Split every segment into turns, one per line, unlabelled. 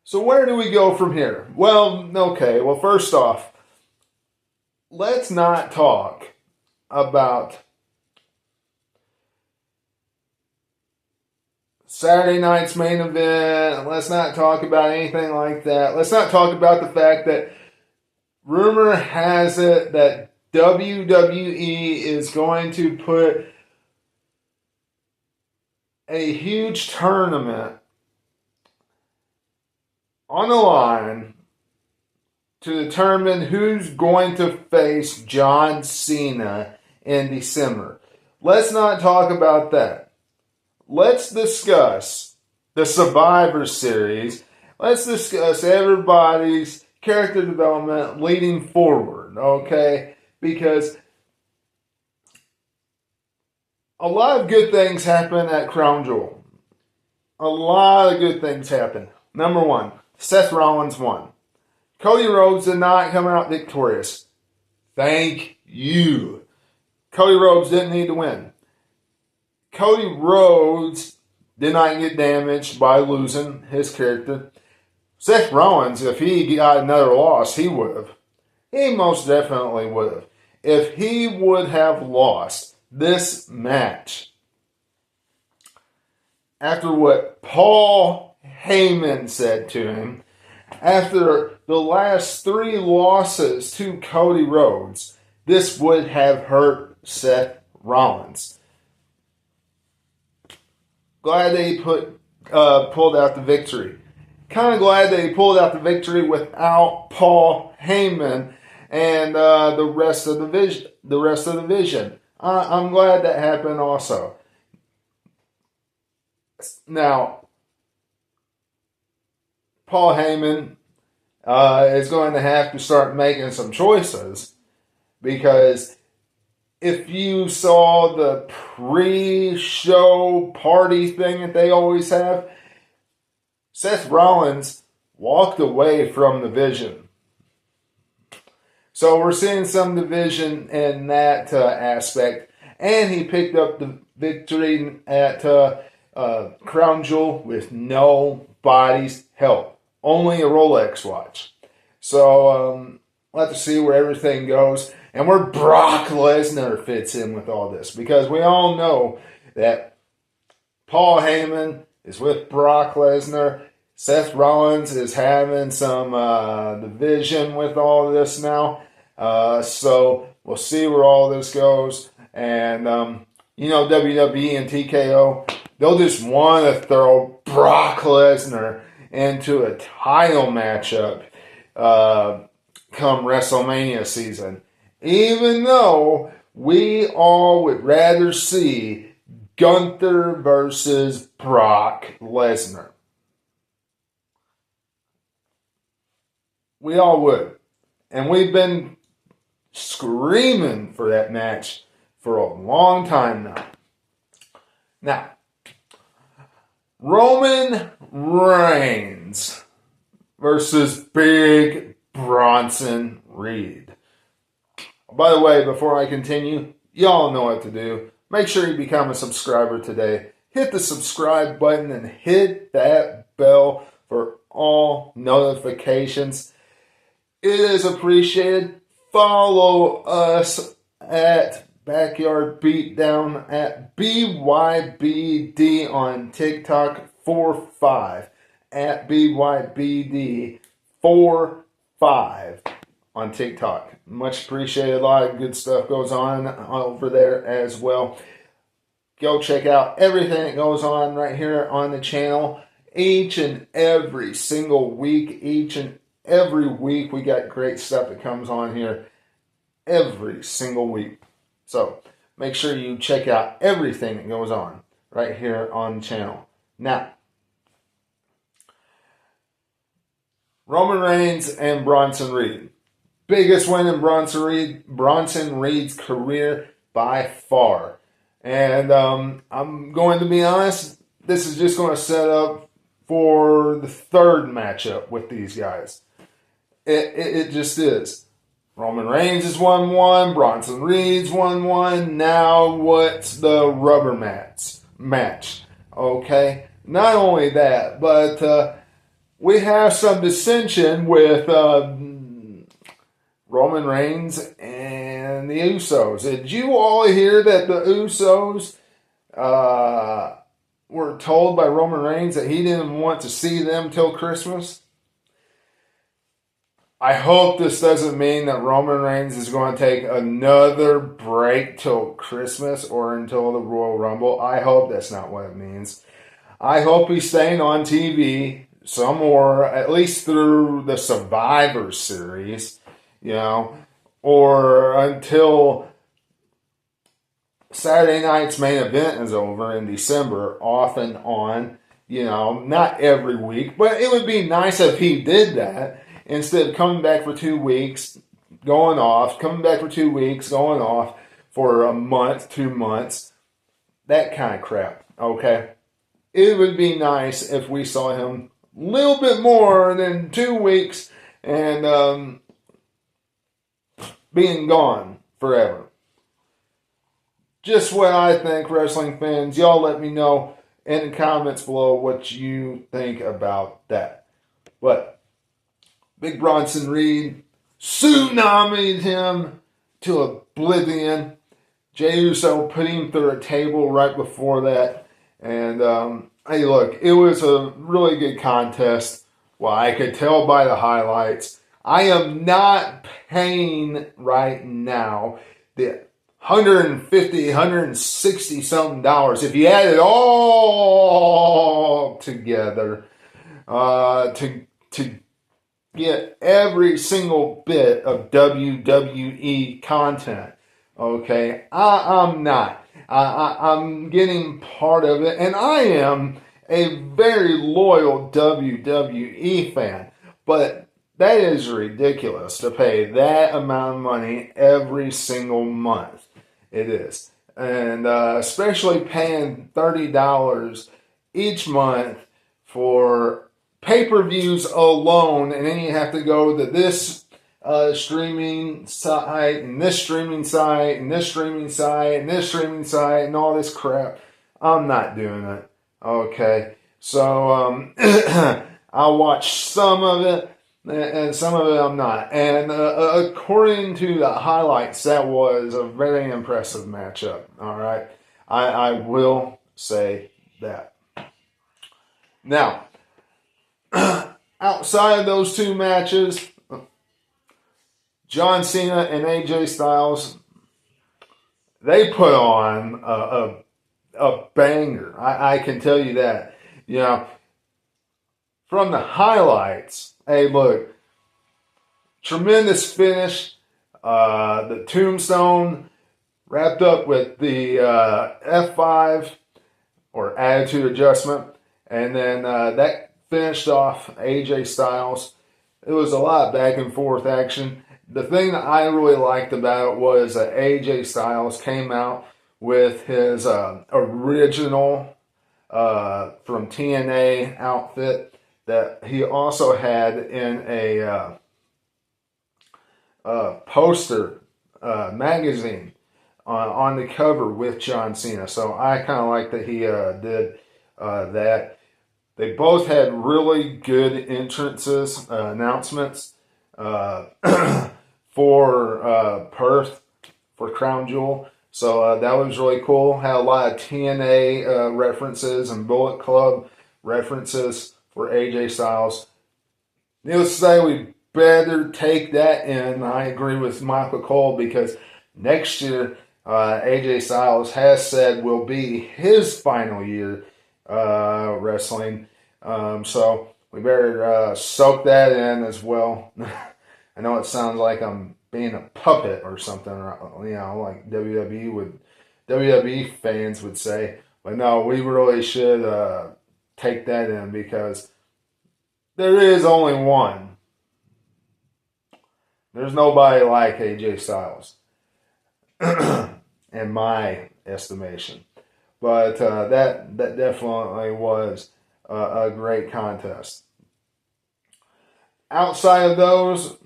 So where do we go from here? Well, okay. Well, first off, let's not talk about Saturday night's main event. Let's not talk about anything like that. Let's not talk about the fact that rumor has it that WWE is going to put a huge tournament on the line to determine who's going to face John Cena in December. Let's not talk about that. Let's discuss the Survivor Series. Let's discuss everybody's character development leading forward, okay? Because a lot of good things happen at Crown Jewel. A lot of good things happen. Number one, Seth Rollins won. Cody Rhodes did not come out victorious. Thank you. Cody Rhodes didn't need to win. Cody Rhodes did not get damaged by losing his character. Seth Rollins, if he got another loss, he would have. He most definitely would have. If he would have lost this match, after what Paul Heyman said to him, after the last 3 losses to Cody Rhodes, this would have hurt Seth Rollins. Glad that he pulled out the victory. Kind of glad that he pulled out the victory without Paul Heyman and the rest of the vision. I'm glad that happened also. Now, Paul Heyman is going to have to start making some choices, because if you saw the pre-show party thing that they always have, Seth Rollins walked away from the vision. So we're seeing some division in that aspect. And he picked up the victory at Crown Jewel with nobody's help. Only a Rolex watch. So we'll have to see where everything goes. And where Brock Lesnar fits in with all this. Because we all know that Paul Heyman is with Brock Lesnar. Seth Rollins is having some division with all this now. So we'll see where all this goes. And, WWE and TKO, they'll just want to throw Brock Lesnar into a title matchup come WrestleMania season. Even though we all would rather see Gunther versus Brock Lesnar. We all would. And we've been screaming for that match for a long time now. Now, Roman Reigns versus Big Bronson Ree. By the way, before I continue, y'all know what to do. Make sure you become a subscriber today. Hit the subscribe button and hit that bell for all notifications. It is appreciated. Follow us at Backyard Beatdown at BYBD on TikTok 45. At BYBD 45 on TikTok. Much appreciated. A lot of good stuff goes on over there as well. Go check out everything that goes on right here on the channel. Each and every single week. Each and every week we got great stuff that comes on here. Every single week. So make sure you check out everything that goes on right here on the channel. Now, Roman Reigns and Bronson Ree. Biggest win in Bronson Reed's career by far. And I'm going to be honest, this is just going to set up for the third matchup with these guys. It just is. Roman Reigns has won one. Bronson Reed's won one. Now what's the rubber match? Okay? Not only that, but we have some dissension with Roman Reigns and the Usos. Did you all hear that the Usos were told by Roman Reigns that he didn't want to see them till Christmas? I hope this doesn't mean that Roman Reigns is going to take another break till Christmas or until the Royal Rumble. I hope that's not what it means. I hope he's staying on TV some more, at least through the Survivor Series, or until Saturday night's main event is over in December, off and on, not every week. But it would be nice if he did that instead of coming back for 2 weeks, going off, coming back for 2 weeks, going off for a month, 2 months, that kind of crap, okay? It would be nice if we saw him a little bit more than 2 weeks and being gone forever. Just what I think, wrestling fans. Y'all let me know in the comments below what you think about that. But Big Bronson Ree tsunami'd him to oblivion. Jey Uso put him through a table right before that. And, hey, look, it was a really good contest. Well, I could tell by the highlights. I am not paying right now the $150, $160 something dollars, if you add it all together, to get every single bit of WWE content. Okay, I'm not. I'm getting part of it, and I am a very loyal WWE fan, but that is ridiculous to pay that amount of money every single month. It is. And especially paying $30 each month for pay-per-views alone, and then you have to go to this streaming site, and this streaming site, and this streaming site, and this streaming site, and all this crap. I'm not doing it. Okay. So I'll watch some of it, and some of it I'm not. And according to the highlights, that was a very impressive matchup. All right. I will say that. Now, outside of those two matches, John Cena and AJ Styles, they put on a banger. I can tell you that. From the highlights, hey, look, tremendous finish. The tombstone wrapped up with the F5 or attitude adjustment, and then that finished off AJ Styles. It was a lot of back and forth action. The thing that I really liked about it was that AJ Styles came out with his original from TNA outfit that he also had in a poster magazine on the cover with John Cena. So I kind of like that he did that. They both had really good entrances, announcements for Perth, for Crown Jewel. So that was really cool. Had a lot of TNA references and Bullet Club references for AJ Styles. Needless to say, we better take that in. I agree with Michael Cole, because next year AJ Styles has said will be his final year wrestling. So we better soak that in as well. I know it sounds like I'm being a puppet or something, like WWE fans would say. But no, we really should take that in, because there is only one. There's nobody like AJ Styles, in my estimation. But that definitely was a great contest. Outside of those,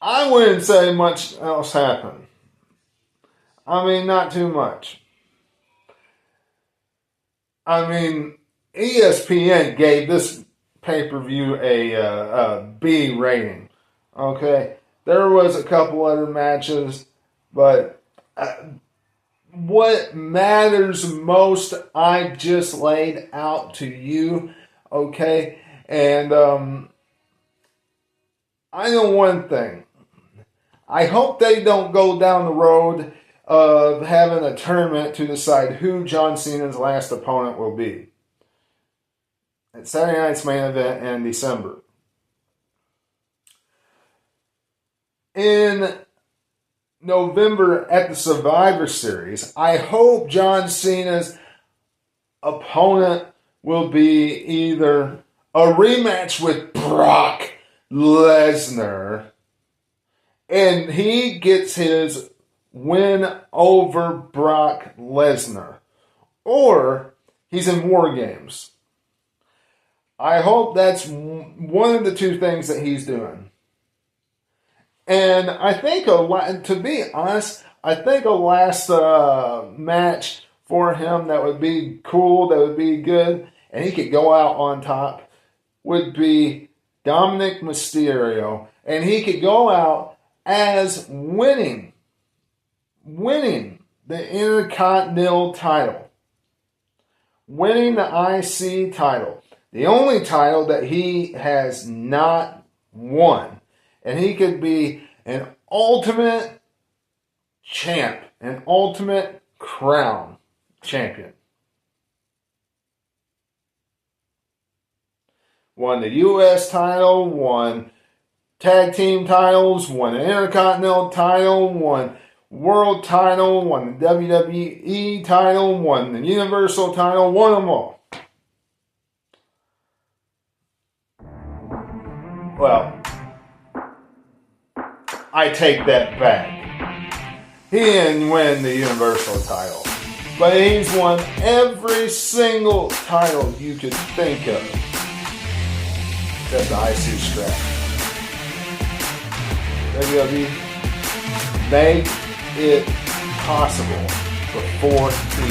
I wouldn't say much else happened. I mean, not too much. I mean, ESPN gave this pay-per-view a B rating. Okay, there was a couple other matches, but what matters most, I just laid out to you. Okay, and I know one thing. I hope they don't go down the road of having a tournament to decide who John Cena's last opponent will be at Saturday night's main event in December. In November at the Survivor Series, I hope John Cena's opponent will be either a rematch with Brock Lesnar, and he gets his win over Brock Lesnar, or he's in War Games. I hope that's one of the two things that he's doing. And I think, to be honest, I think a last match for him that would be cool, that would be good, and he could go out on top, would be Dominic Mysterio. And he could go out as winning the Intercontinental title, winning the IC title, the only title that he has not won. And he could be an ultimate champ, an ultimate crown champion. Won the U.S. title, won tag team titles, won an Intercontinental title, won world title, won the WWE title, won the Universal title, won them all. Well, I take that back. He didn't win the Universal title, but he's won every single title you could think of, except the IC strap. WWE made it possible before he